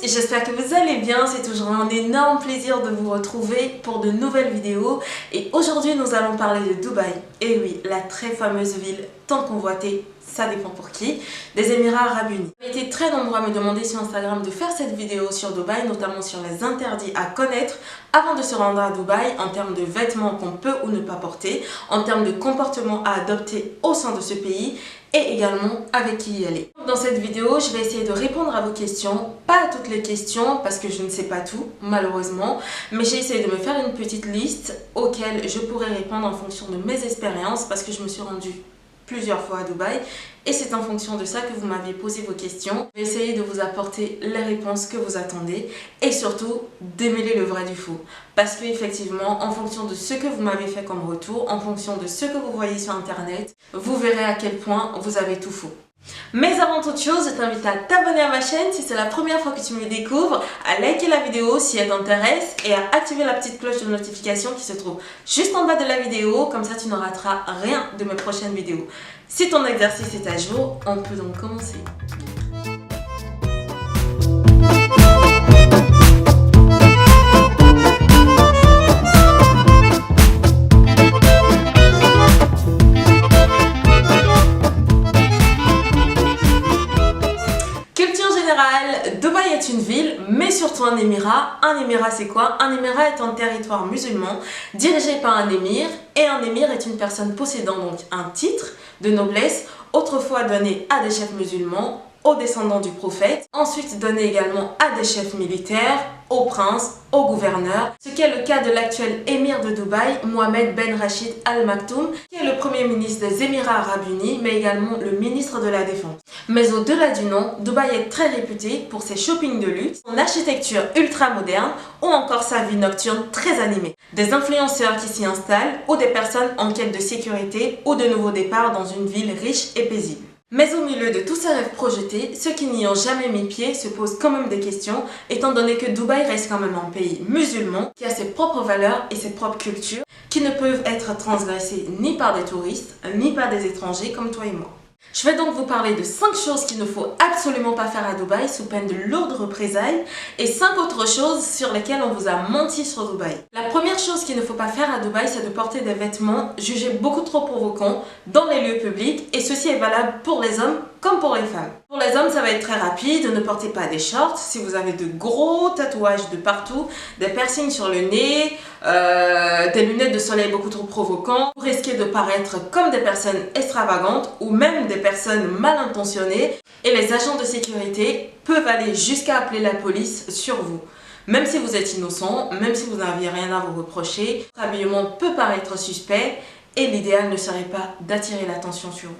j'espère que vous allez bien, c'est toujours un énorme plaisir de vous retrouver pour de nouvelles vidéos et aujourd'hui nous allons parler de Dubaï, et oui, la très fameuse ville tant convoitée, ça dépend pour qui, des Émirats Arabes Unis. Vous avez été très nombreux à me demander sur Instagram de faire cette vidéo sur Dubaï, notamment sur les interdits à connaître avant de se rendre à Dubaï en termes de vêtements qu'on peut ou ne pas porter, en termes de comportement à adopter au sein de ce pays et également avec qui y aller. Dans cette vidéo, je vais essayer de répondre à vos questions, pas à toutes les questions parce que je ne sais pas tout, malheureusement, mais j'ai essayé de me faire une petite liste auxquelles je pourrais répondre en fonction de mes expériences parce que je me suis rendue plusieurs fois à Dubaï et c'est en fonction de ça que vous m'avez posé vos questions. Je vais essayer de vous apporter les réponses que vous attendez et surtout démêler le vrai du faux. Parce que effectivement, en fonction de ce que vous m'avez fait comme retour, en fonction de ce que vous voyez sur internet, vous verrez à quel point vous avez tout faux. Mais avant toute chose, je t'invite à t'abonner à ma chaîne si c'est la première fois que tu me découvres, à liker la vidéo si elle t'intéresse et à activer la petite cloche de notification qui se trouve juste en bas de la vidéo, comme ça tu ne rateras rien de mes prochaines vidéos. Si ton exercice est à jour, on peut donc commencer. Dubaï est une ville, mais surtout un émirat. Un émirat, c'est quoi? Un émirat est un territoire musulman dirigé par un émir, et un émir est une personne possédant donc un titre de noblesse, autrefois donné à des chefs musulmans, aux descendants du prophète, ensuite donné également à des chefs militaires, aux princes, aux gouverneurs, ce qui est le cas de l'actuel émir de Dubaï, Mohamed Ben Rachid Al Maktoum, qui est le premier ministre des Émirats Arabes Unis, mais également le ministre de la Défense. Mais au-delà du nom, Dubaï est très réputé pour ses shoppings de luxe, son architecture ultra moderne ou encore sa vie nocturne très animée. Des influenceurs qui s'y installent ou des personnes en quête de sécurité ou de nouveaux départs dans une ville riche et paisible. Mais au milieu de tous ces rêves projetés, ceux qui n'y ont jamais mis pied se posent quand même des questions, étant donné que Dubaï reste quand même un pays musulman qui a ses propres valeurs et ses propres cultures qui ne peuvent être transgressées ni par des touristes, ni par des étrangers comme toi et moi. Je vais donc vous parler de 5 choses qu'il ne faut absolument pas faire à Dubaï sous peine de lourdes représailles et 5 autres choses sur lesquelles on vous a menti sur Dubaï. La première chose qu'il ne faut pas faire à Dubaï, c'est de porter des vêtements jugés beaucoup trop provocants dans les lieux publics, et ceci est valable pour les hommes comme pour les femmes. Pour les hommes, ça va être très rapide, ne portez pas des shorts si vous avez de gros tatouages de partout, des piercings sur le nez, des lunettes de soleil beaucoup trop provocants, vous risquez de paraître comme des personnes extravagantes ou même des personnes mal intentionnées, et les agents de sécurité peuvent aller jusqu'à appeler la police sur vous. Même si vous êtes innocent, même si vous n'aviez rien à vous reprocher, votre habillement peut paraître suspect et l'idéal ne serait pas d'attirer l'attention sur vous.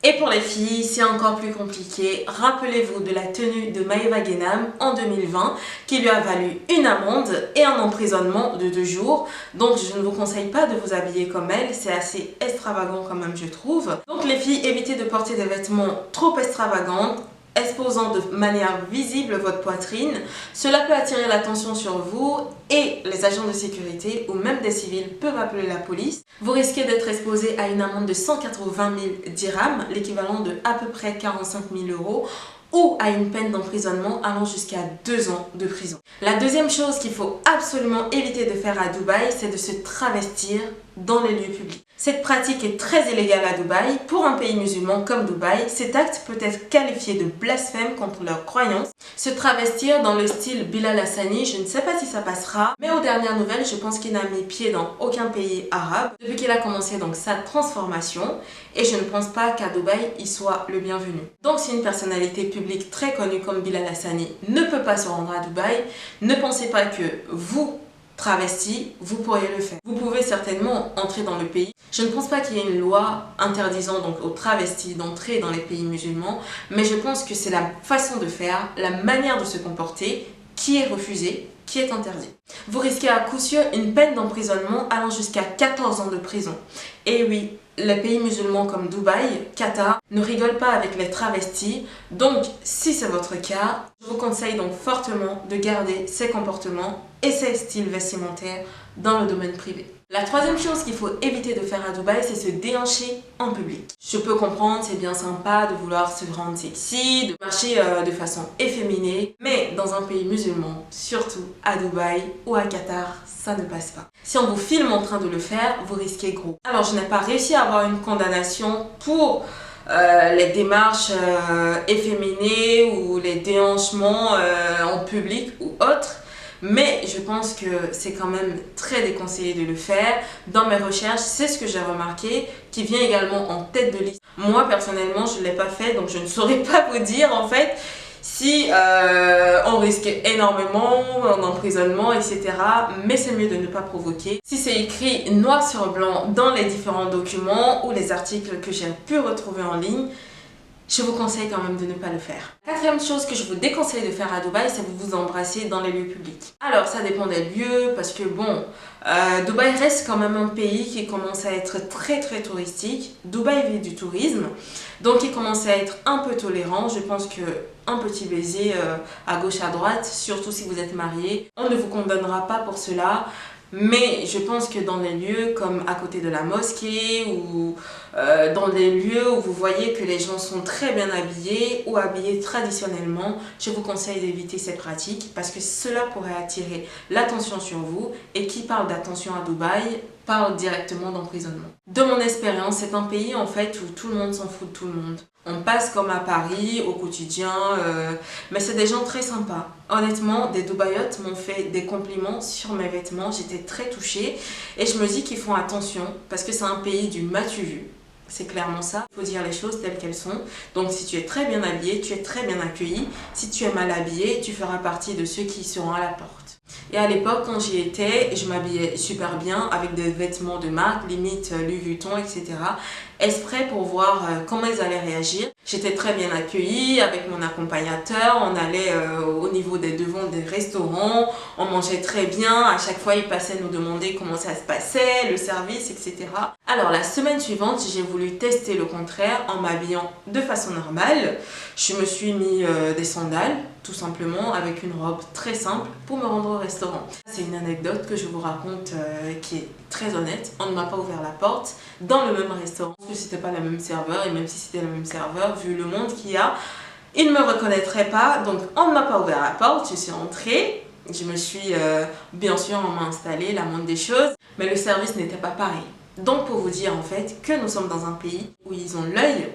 Et pour les filles, c'est encore plus compliqué. Rappelez-vous de la tenue de Maeva Ghenam en 2020 qui lui a valu une amende et un emprisonnement de 2 jours. Donc je ne vous conseille pas de vous habiller comme elle, c'est assez extravagant quand même je trouve. Donc les filles, évitez de porter des vêtements trop extravagants, exposant de manière visible votre poitrine. Cela peut attirer l'attention sur vous et les agents de sécurité ou même des civils peuvent appeler la police. Vous risquez d'être exposé à une amende de 180 000 dirhams, l'équivalent de à peu près 45 000 euros, ou à une peine d'emprisonnement allant jusqu'à 2 ans de prison. La deuxième chose qu'il faut absolument éviter de faire à Dubaï, c'est de se travestir dans les lieux publics. Cette pratique est très illégale à Dubaï. Pour un pays musulman comme Dubaï, cet acte peut être qualifié de blasphème contre leurs croyances. Se travestir dans le style Bilal Hassani, je ne sais pas si ça passera, mais aux dernières nouvelles, je pense qu'il n'a mis pied dans aucun pays arabe depuis qu'il a commencé donc sa transformation, et je ne pense pas qu'à Dubaï, il soit le bienvenu. Donc si une personnalité publique très connue comme Bilal Hassani ne peut pas se rendre à Dubaï, ne pensez pas que vous, travesti, vous pourriez le faire. Vous pouvez certainement entrer dans le pays. Je ne pense pas qu'il y ait une loi interdisant donc aux travestis d'entrer dans les pays musulmans, mais je pense que c'est la façon de faire, la manière de se comporter qui est refusée, qui est interdite. Vous risquez à coup sûr une peine d'emprisonnement allant jusqu'à 14 ans de prison. Et oui, les pays musulmans comme Dubaï, Qatar, ne rigolent pas avec les travestis. Donc, si c'est votre cas, je vous conseille donc fortement de garder ces comportements et ces styles vestimentaires dans le domaine privé. La troisième chose qu'il faut éviter de faire à Dubaï, c'est se déhancher en public. Je peux comprendre, c'est bien sympa de vouloir se rendre sexy, de marcher de façon efféminée, mais dans un pays musulman, surtout à Dubaï ou à Qatar, ça ne passe pas. Si on vous filme en train de le faire, vous risquez gros. Alors je n'ai pas réussi à avoir une condamnation pour les démarches efféminées ou les déhanchements en public ou autres. Mais je pense que c'est quand même très déconseillé de le faire. Dans mes recherches, c'est ce que j'ai remarqué, qui vient également en tête de liste. Moi, personnellement, je ne l'ai pas fait, donc je ne saurais pas vous dire en fait si on risque énormément d'emprisonnement, etc. Mais c'est mieux de ne pas provoquer. Si c'est écrit noir sur blanc dans les différents documents ou les articles que j'ai pu retrouver en ligne, je vous conseille quand même de ne pas le faire. La quatrième chose que je vous déconseille de faire à Dubaï, c'est de vous embrasser dans les lieux publics. Alors ça dépend des lieux parce que bon, Dubaï reste quand même un pays qui commence à être très touristique. Dubaï vit du tourisme, donc il commence à être un peu tolérant. Je pense que un petit baiser à gauche à droite, surtout si vous êtes marié, on ne vous condamnera pas pour cela. Mais je pense que dans les lieux comme à côté de la mosquée ou dans des lieux où vous voyez que les gens sont très bien habillés ou habillés traditionnellement, je vous conseille d'éviter ces pratiques parce que cela pourrait attirer l'attention sur vous, et qui parle d'attention à Dubaï parle directement d'emprisonnement. De mon expérience, c'est un pays en fait où tout le monde s'en fout de tout le monde. On passe comme à Paris au quotidien, mais c'est des gens très sympas. Honnêtement, des Dubaïotes m'ont fait des compliments sur mes vêtements, j'étais très touchée et je me dis qu'ils font attention parce que c'est un pays du m'as-tu vu. C'est clairement ça, il faut dire les choses telles qu'elles sont. Donc si tu es très bien habillé, tu es très bien accueilli. Si tu es mal habillé, tu feras partie de ceux qui seront à la porte. Et à l'époque, quand j'y étais, je m'habillais super bien avec des vêtements de marque, limite Louis Vuitton, etc. Exprès pour voir comment ils allaient réagir. J'étais très bien accueillie avec mon accompagnateur. On allait au niveau des devants des restaurants. On mangeait très bien. À chaque fois, il passait nous demander comment ça se passait, le service, etc. Alors, la semaine suivante, j'ai voulu tester le contraire en m'habillant de façon normale. Je me suis mis des sandales, tout simplement, avec une robe très simple pour me rendre au restaurant. C'est une anecdote que je vous raconte qui est très honnête. On ne m'a pas ouvert la porte dans le même restaurant. Parce que c'était pas le même serveur, et même si c'était le même serveur, vu le monde qu'il y a, il ne me reconnaîtrait pas. Donc on ne m'a pas ouvert la porte, je suis entrée. Je me suis, bien sûr, on m'a installé la moindre des choses, mais le service n'était pas pareil. Donc pour vous dire en fait que nous sommes dans un pays où ils ont l'œil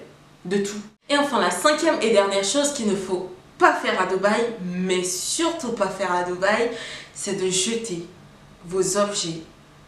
de tout. Et enfin, la cinquième et dernière chose qu'il ne faut pas faire à Dubaï, mais surtout pas faire à Dubaï, c'est de jeter vos objets,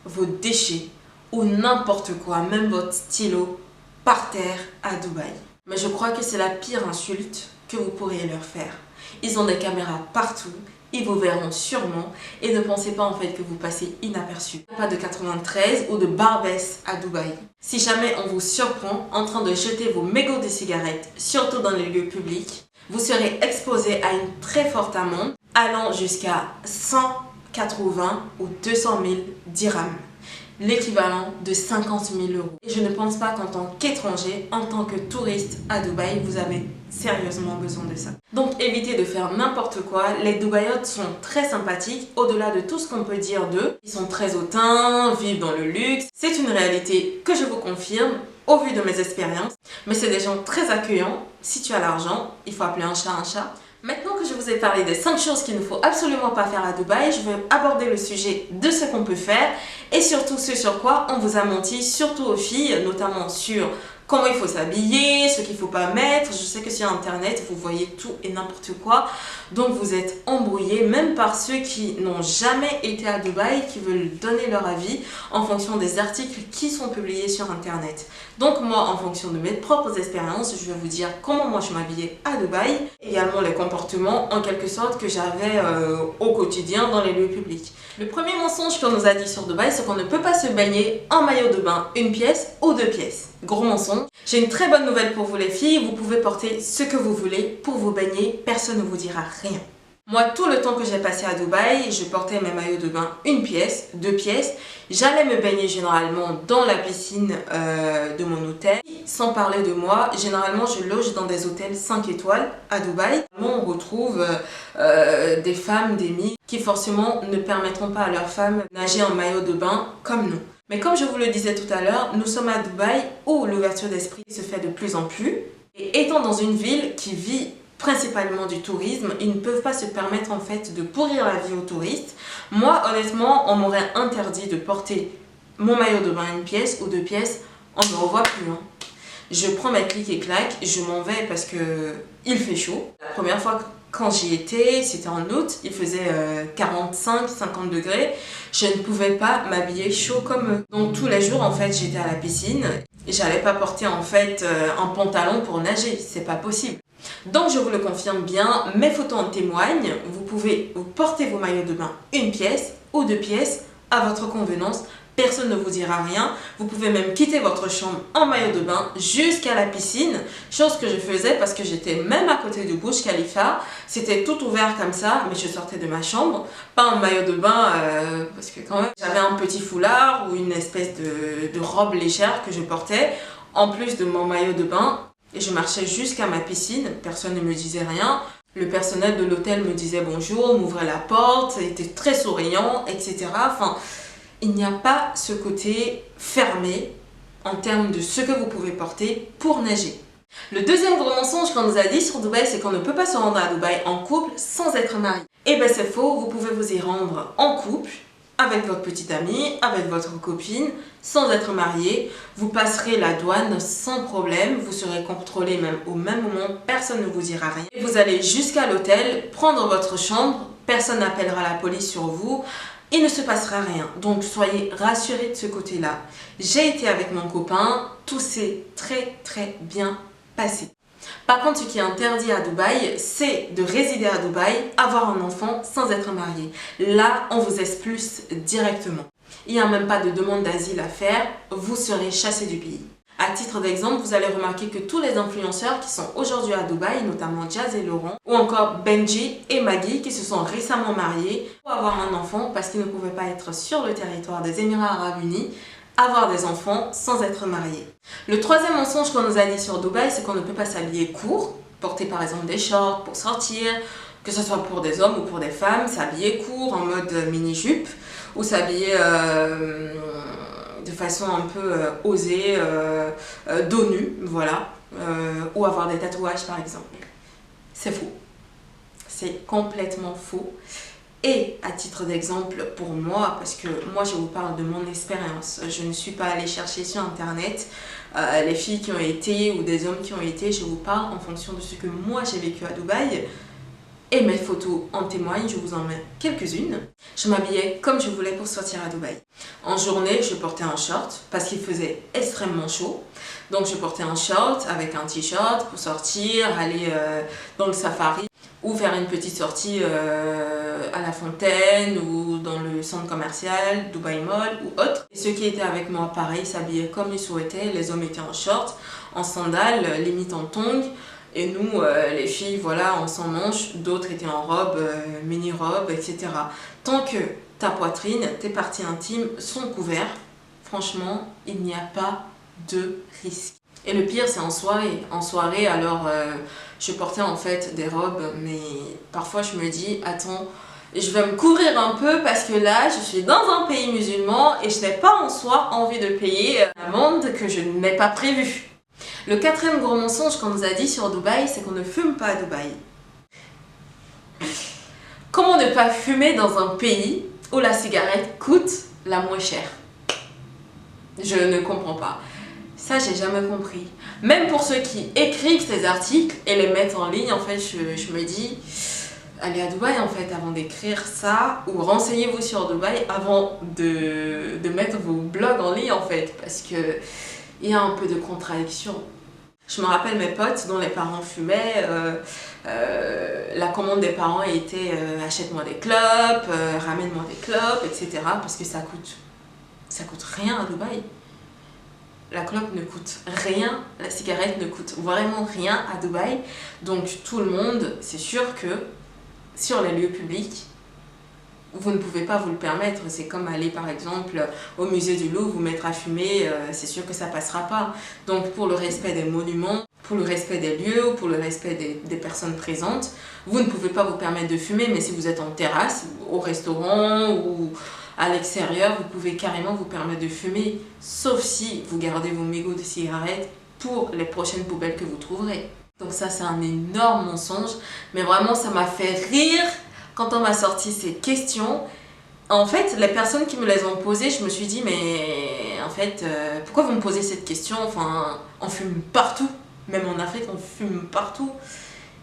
vos déchets ou n'importe quoi, même votre stylo, par terre à Dubaï. Mais je crois que c'est la pire insulte que vous pourriez leur faire. Ils ont des caméras partout, ils vous verront sûrement, et ne pensez pas en fait que vous passez inaperçu. Pas de 93 ou de Barbès à Dubaï. Si jamais on vous surprend en train de jeter vos mégots de cigarettes, surtout dans les lieux publics, vous serez exposé à une très forte amende allant jusqu'à 180 ou 200 000 dirhams, l'équivalent de 50 000 €. Et je ne pense pas qu'en tant qu'étranger, en tant que touriste à Dubaï, vous avez sérieusement besoin de ça. Donc évitez de faire n'importe quoi. Les Dubaïotes sont très sympathiques, au-delà de tout ce qu'on peut dire d'eux. Ils sont très hautains, vivent dans le luxe. C'est une réalité que je vous confirme au vu de mes expériences. Mais c'est des gens très accueillants. Si tu as l'argent, il faut appeler un chat un chat. Maintenant que je vous ai parlé des 5 choses qu'il ne faut absolument pas faire à Dubaï, je vais aborder le sujet de ce qu'on peut faire et surtout ce sur quoi on vous a menti, surtout aux filles, notamment sur comment il faut s'habiller, ce qu'il ne faut pas mettre. Je sais que sur internet, vous voyez tout et n'importe quoi. Donc vous êtes embrouillés, même par ceux qui n'ont jamais été à Dubaï, qui veulent donner leur avis en fonction des articles qui sont publiés sur internet. Donc moi, en fonction de mes propres expériences, je vais vous dire comment moi je m'habillais à Dubaï, également les comportements en quelque sorte que j'avais au quotidien dans les lieux publics. Le premier mensonge qu'on nous a dit sur Dubaï, c'est qu'on ne peut pas se baigner en maillot de bain, une pièce ou 2 pièces. Gros mensonge. J'ai une très bonne nouvelle pour vous les filles, vous pouvez porter ce que vous voulez pour vous baigner, personne ne vous dira rien. Moi, tout le temps que j'ai passé à Dubaï, je portais mes maillots de bain une pièce, deux pièces. J'allais me baigner généralement dans la piscine de mon hôtel. Sans parler de moi, généralement je loge dans des hôtels 5 étoiles à Dubaï. On retrouve des femmes, des migres qui forcément ne permettront pas à leurs femmes de nager en maillot de bain comme nous. Mais comme je vous le disais tout à l'heure, nous sommes à Dubaï où l'ouverture d'esprit se fait de plus en plus. Et étant dans une ville qui vit principalement du tourisme, ils ne peuvent pas se permettre en fait de pourrir la vie aux touristes. Moi honnêtement, on m'aurait interdit de porter mon maillot de bain une pièce ou deux pièces, on ne me revoit plus. Je prends ma clique et claque, je m'en vais parce que il fait chaud. La première fois quand j'y étais, c'était en août, il faisait 45-50 degrés. Je ne pouvais pas m'habiller chaud comme eux. Donc tous les jours en fait j'étais à la piscine et j'allais pas porter en fait un pantalon pour nager, c'est pas possible. Donc je vous le confirme bien, mes photos en témoignent, vous pouvez porter vos maillots de bain une pièce ou deux pièces à votre convenance, personne ne vous dira rien, vous pouvez même quitter votre chambre en maillot de bain jusqu'à la piscine, chose que je faisais parce que j'étais même à côté du Burj Khalifa, c'était tout ouvert comme ça, mais je sortais de ma chambre, pas en maillot de bain parce que quand même j'avais un petit foulard ou une espèce de robe légère que je portais en plus de mon maillot de bain. Et je marchais jusqu'à ma piscine, personne ne me disait rien. Le personnel de l'hôtel me disait bonjour, m'ouvrait la porte, était très souriant, etc. Enfin, il n'y a pas ce côté fermé en termes de ce que vous pouvez porter pour nager. Le deuxième gros mensonge qu'on nous a dit sur Dubaï, c'est qu'on ne peut pas se rendre à Dubaï en couple sans être marié. Eh bien c'est faux, vous pouvez vous y rendre en couple, avec votre petite amie, avec votre copine, sans être marié. Vous passerez la douane sans problème, vous serez contrôlé même au même moment, personne ne vous dira rien. Et vous allez jusqu'à l'hôtel, prendre votre chambre, personne n'appellera la police sur vous, il ne se passera rien. Donc soyez rassurés de ce côté-là. J'ai été avec mon copain, tout s'est très bien passé. Par contre, ce qui est interdit à Dubaï, c'est de résider à Dubaï, avoir un enfant sans être marié. Là, on vous expulse directement. Il n'y a même pas de demande d'asile à faire, vous serez chassé du pays. À titre d'exemple, vous allez remarquer que tous les influenceurs qui sont aujourd'hui à Dubaï, notamment Jazz et Laurent, ou encore Benji et Maggie qui se sont récemment mariés pour avoir un enfant parce qu'ils ne pouvaient pas être sur le territoire des Émirats Arabes Unis, avoir des enfants sans être mariés. Le troisième mensonge qu'on nous a dit sur Dubaï, c'est qu'on ne peut pas s'habiller court, porter par exemple des shorts pour sortir, que ce soit pour des hommes ou pour des femmes, s'habiller court en mode mini-jupe, ou s'habiller de façon un peu osée, dos nu, voilà, ou avoir des tatouages par exemple. C'est faux. C'est complètement faux. Et à titre d'exemple pour moi, parce que moi je vous parle de mon expérience, je ne suis pas allée chercher sur internet les filles qui ont été ou des hommes qui ont été, je vous parle en fonction de ce que moi j'ai vécu à Dubaï. Et mes photos en témoignent, je vous en mets quelques-unes. Je m'habillais comme je voulais pour sortir à Dubaï. En journée, je portais un short parce qu'il faisait extrêmement chaud. Donc je portais un short avec un t-shirt pour sortir, aller dans le safari ou faire une petite sortie à la fontaine ou dans le centre commercial, Dubai Mall ou autre. Et ceux qui étaient avec moi, pareil, s'habillaient comme ils souhaitaient. Les hommes étaient en short, en sandales, limite en tongs. Et nous, les filles, voilà, on s'en manche. D'autres étaient en robe, mini-robe, etc. Tant que ta poitrine, tes parties intimes sont couvertes, franchement, il n'y a pas de risque. Et le pire, c'est en soirée. En soirée, alors, je portais en fait des robes, mais parfois je me dis, attends, je vais me couvrir un peu parce que là, je suis dans un pays musulman et je n'ai pas en soi envie de payer l'amende que je n'ai pas prévue. Le quatrième gros mensonge qu'on nous a dit sur Dubaï, c'est qu'on ne fume pas à Dubaï. Comment ne pas fumer dans un pays où la cigarette coûte la moins chère? Je ne comprends pas. Ça, j'ai jamais compris. Même pour ceux qui écrivent ces articles et les mettent en ligne, en fait, je me dis, allez à Dubaï, en fait, avant d'écrire ça, ou renseignez-vous sur Dubaï avant de mettre vos blogs en ligne, en fait, parce que il y a un peu de contradiction. Je me rappelle mes potes dont les parents fumaient, la commande des parents était achète-moi des clopes, ramène-moi des clopes, etc. Parce que ça coûte rien à Dubaï. La clope ne coûte rien, la cigarette ne coûte vraiment rien à Dubaï. Donc tout le monde, c'est sûr que sur les lieux publics, vous ne pouvez pas vous le permettre. C'est comme aller par exemple au musée du Louvre, vous mettre à fumer, c'est sûr que ça passera pas. Donc pour le respect des monuments, pour le respect des lieux, pour le respect des personnes présentes, vous ne pouvez pas vous permettre de fumer, mais si vous êtes en terrasse, au restaurant ou à l'extérieur, vous pouvez carrément vous permettre de fumer, sauf si vous gardez vos mégots de cigarettes pour les prochaines poubelles que vous trouverez. Donc ça, c'est un énorme mensonge, mais vraiment ça m'a fait rire quand on m'a sorti ces questions. En fait, les personnes qui me les ont posées, je me suis dit, mais en fait, pourquoi vous me posez cette question? Enfin, on fume partout, même en Afrique, on fume partout.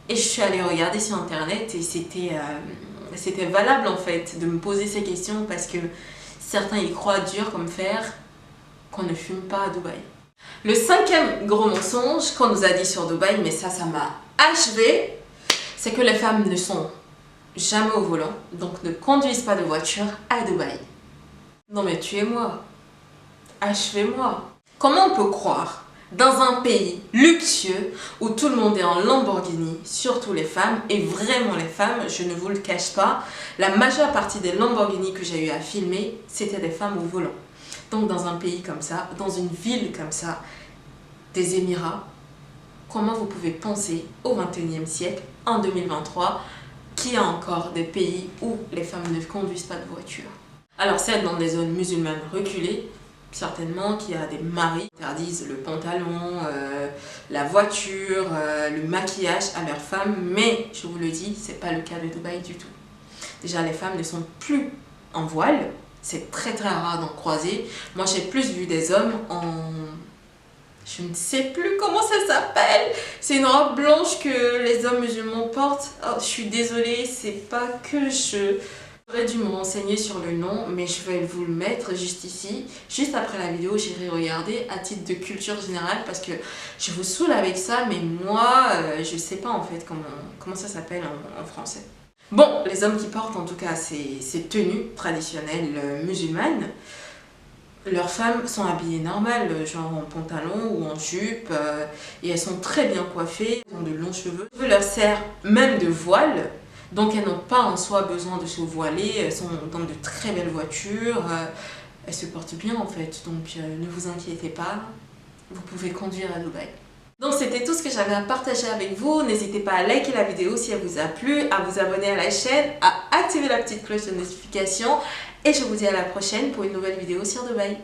Et je suis allée regarder sur internet et c'était valable en fait de me poser ces questions parce que certains y croient dur comme fer qu'on ne fume pas à Dubaï. Le cinquième gros mensonge qu'on nous a dit sur Dubaï, mais ça m'a achevé, c'est que les femmes ne sont jamais au volant, donc ne conduisent pas de voiture à Dubaï. Non mais tuez-moi, achevez-moi. Comment on peut croire dans un pays luxueux où tout le monde est en Lamborghini, surtout les femmes, et vraiment les femmes, je ne vous le cache pas, la majeure partie des Lamborghini que j'ai eu à filmer, c'était des femmes au volant. Donc dans un pays comme ça, dans une ville comme ça, des Émirats, comment vous pouvez penser au XXIe siècle, en 2023, qu'il y a encore des pays où les femmes ne conduisent pas de voiture? Alors certes, dans des zones musulmanes reculées, certainement qu'il y a des maris qui interdisent le pantalon, la voiture, le maquillage à leurs femmes, mais je vous le dis, c'est pas le cas de Dubaï du tout. Déjà, les femmes ne sont plus en voile, c'est très rare d'en croiser. Moi, j'ai plus vu des hommes en... je ne sais plus comment ça s'appelle. C'est une robe blanche que les hommes musulmans portent. Oh, je suis désolée, c'est pas que je... J'aurais dû me renseigner sur le nom, mais je vais vous le mettre juste ici. Juste après la vidéo, j'irai regarder à titre de culture générale parce que je vous saoule avec ça, mais moi, je sais pas en fait comment ça s'appelle en français. Bon, les hommes qui portent en tout cas ces tenues traditionnelles musulmanes, leurs femmes sont habillées normales, genre en pantalon ou en jupe, et elles sont très bien coiffées, elles ont de longs cheveux. Les cheveux leur servent même de voile. Donc elles n'ont pas en soi besoin de se voiler, elles sont dans de très belles voitures, elles se portent bien en fait, donc ne vous inquiétez pas, vous pouvez conduire à Dubaï. Donc c'était tout ce que j'avais à partager avec vous, n'hésitez pas à liker la vidéo si elle vous a plu, à vous abonner à la chaîne, à activer la petite cloche de notification et je vous dis à la prochaine pour une nouvelle vidéo sur Dubaï.